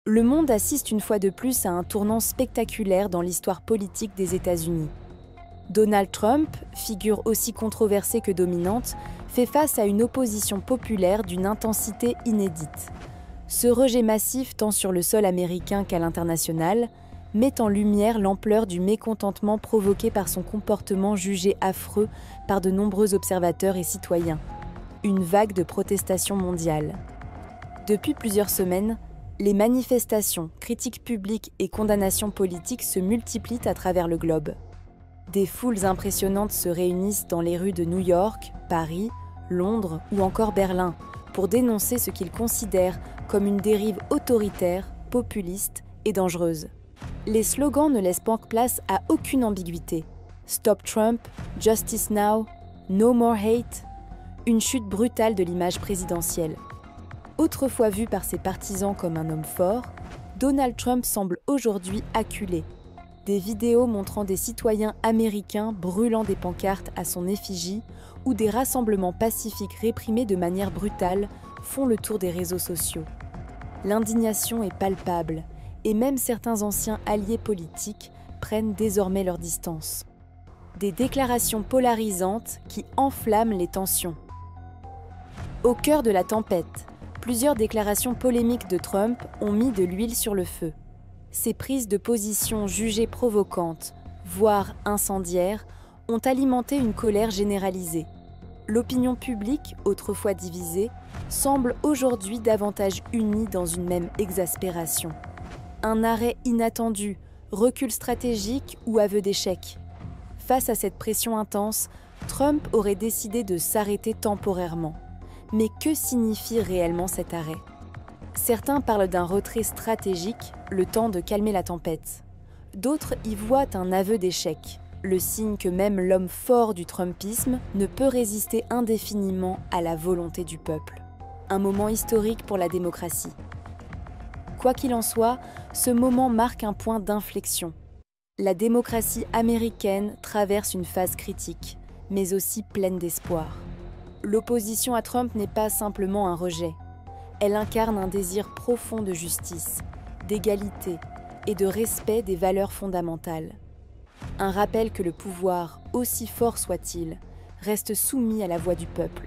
Le monde assiste une fois de plus à un tournant spectaculaire dans l'histoire politique des États-Unis. Donald Trump, figure aussi controversée que dominante, fait face à une opposition populaire d'une intensité inédite. Ce rejet massif, tant sur le sol américain qu'à l'international, met en lumière l'ampleur du mécontentement provoqué par son comportement jugé affreux par de nombreux observateurs et citoyens. Une vague de protestation mondiale. Depuis plusieurs semaines, les manifestations, critiques publiques et condamnations politiques se multiplient à travers le globe. Des foules impressionnantes se réunissent dans les rues de New York, Paris, Londres ou encore Berlin pour dénoncer ce qu'ils considèrent comme une dérive autoritaire, populiste et dangereuse. Les slogans ne laissent pas place à aucune ambiguïté. Stop Trump, Justice Now, No More Hate, une chute brutale de l'image présidentielle. Autrefois vu par ses partisans comme un homme fort, Donald Trump semble aujourd'hui acculé. Des vidéos montrant des citoyens américains brûlant des pancartes à son effigie ou des rassemblements pacifiques réprimés de manière brutale font le tour des réseaux sociaux. L'indignation est palpable et même certains anciens alliés politiques prennent désormais leur distance. Des déclarations polarisantes qui enflamment les tensions. Au cœur de la tempête, plusieurs déclarations polémiques de Trump ont mis de l'huile sur le feu. Ces prises de position jugées provocantes, voire incendiaires, ont alimenté une colère généralisée. L'opinion publique, autrefois divisée, semble aujourd'hui davantage unie dans une même exaspération. Un arrêt inattendu, recul stratégique ou aveu d'échec. Face à cette pression intense, Trump aurait décidé de s'arrêter temporairement. Mais que signifie réellement cet arrêt ? Certains parlent d'un retrait stratégique, le temps de calmer la tempête. D'autres y voient un aveu d'échec, le signe que même l'homme fort du Trumpisme ne peut résister indéfiniment à la volonté du peuple. Un moment historique pour la démocratie. Quoi qu'il en soit, ce moment marque un point d'inflexion. La démocratie américaine traverse une phase critique, mais aussi pleine d'espoir. L'opposition à Trump n'est pas simplement un rejet. Elle incarne un désir profond de justice, d'égalité et de respect des valeurs fondamentales. Un rappel que le pouvoir, aussi fort soit-il, reste soumis à la voix du peuple.